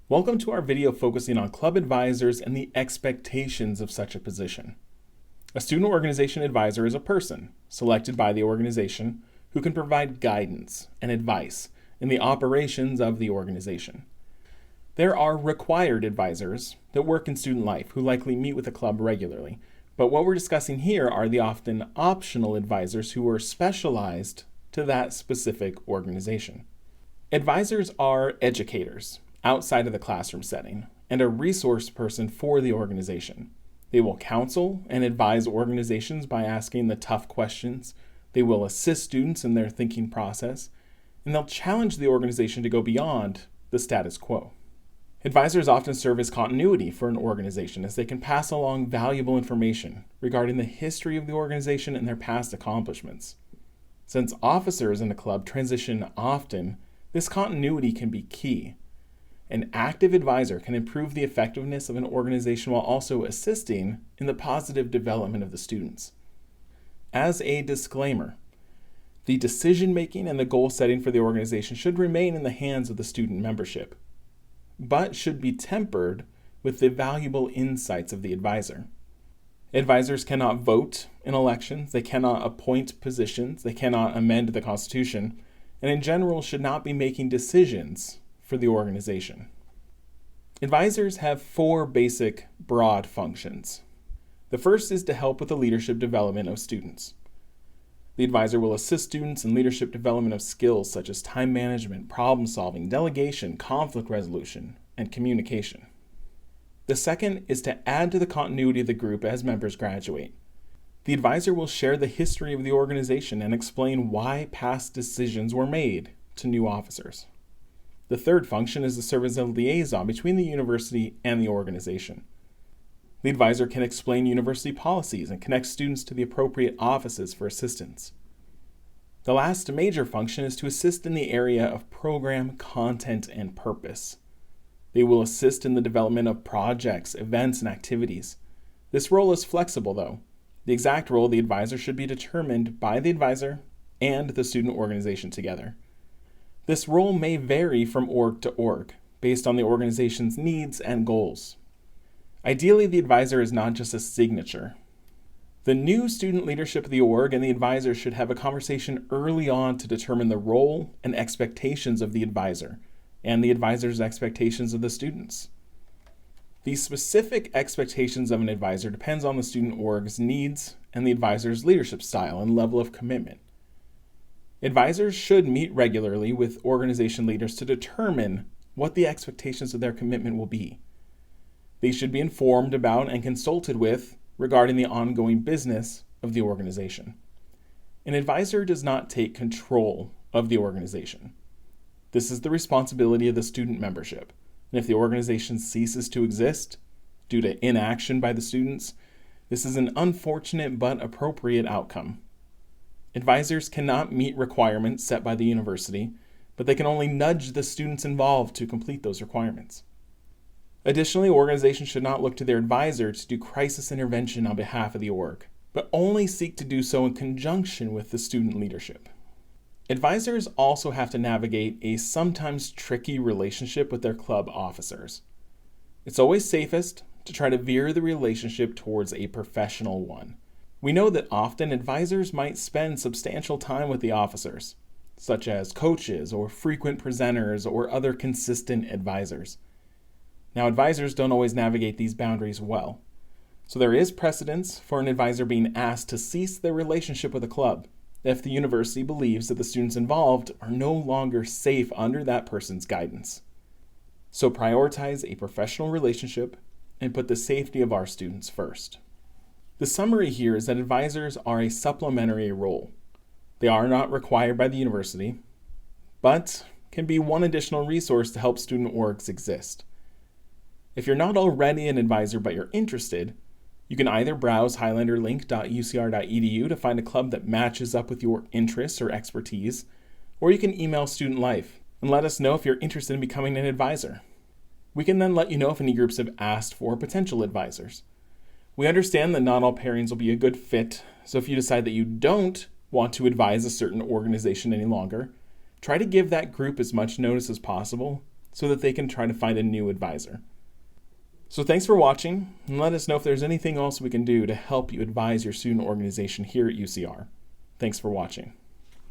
Welcome to our video focusing on club advisors and the expectations of such a position. A student organization advisor is a person selected by the organization who can provide guidance and advice in the operations of the organization. There are required advisors that work in student life who likely meet with the club regularly, but what we're discussing here are the often optional advisors who are specialized to that specific organization. Advisors are educators outside of the classroom setting and a resource person for the organization. They will counsel and advise organizations by asking the tough questions. They will assist students in their thinking process, and they'll challenge the organization to go beyond the status quo. Advisors often serve as continuity for an organization as they can pass along valuable information regarding the history of the organization and their past accomplishments. Since officers in a club transition often, this continuity can be key. An active advisor can improve the effectiveness of an organization while also assisting in the positive development of the students. As a disclaimer, the decision-making and the goal setting for the organization should remain in the hands of the student membership, but should be tempered with the valuable insights of the advisor. Advisors cannot vote in elections, they cannot appoint positions, they cannot amend the Constitution, and in general should not be making decisions for the organization. Advisors have four basic broad functions. The first is to help with the leadership development of students. The advisor will assist students in leadership development of skills such as time management, problem solving, delegation, conflict resolution, and communication. The second is to add to the continuity of the group as members graduate. The advisor will share the history of the organization and explain why past decisions were made to new officers. The third function is to serve as a liaison between the university and the organization. The advisor can explain university policies and connect students to the appropriate offices for assistance. The last major function is to assist in the area of program, content, and purpose. They will assist in the development of projects, events, and activities. This role is flexible, though. The exact role of the advisor should be determined by the advisor and the student organization together. This role may vary from org to org, based on the organization's needs and goals. Ideally, the advisor is not just a signature. The new student leadership of the org and the advisor should have a conversation early on to determine the role and expectations of the advisor, and the advisor's expectations of the students. The specific expectations of an advisor depends on the student org's needs and the advisor's leadership style and level of commitment. Advisors should meet regularly with organization leaders to determine what the expectations of their commitment will be. They should be informed about and consulted with regarding the ongoing business of the organization. An advisor does not take control of the organization. This is the responsibility of the student membership, and if the organization ceases to exist due to inaction by the students, this is an unfortunate but appropriate outcome. Advisors cannot meet requirements set by the university, but they can only nudge the students involved to complete those requirements. Additionally, organizations should not look to their advisor to do crisis intervention on behalf of the org, but only seek to do so in conjunction with the student leadership. Advisors also have to navigate a sometimes tricky relationship with their club officers. It's always safest to try to veer the relationship towards a professional one. We know that often advisors might spend substantial time with the officers, such as coaches or frequent presenters or other consistent advisors. Now, advisors don't always navigate these boundaries well, so there is precedence for an advisor being asked to cease their relationship with a club if the university believes that the students involved are no longer safe under that person's guidance. So prioritize a professional relationship and put the safety of our students first. The summary here is that advisors are a supplementary role. They are not required by the university, but can be one additional resource to help student orgs exist. If you're not already an advisor but you're interested, you can either browse highlanderlink.ucr.edu to find a club that matches up with your interests or expertise, or you can email Student Life and let us know if you're interested in becoming an advisor. We can then let you know if any groups have asked for potential advisors. We understand that not all pairings will be a good fit, so if you decide that you don't want to advise a certain organization any longer, try to give that group as much notice as possible so that they can try to find a new advisor. So thanks for watching, and let us know if there's anything else we can do to help you advise your student organization here at UCR. Thanks for watching.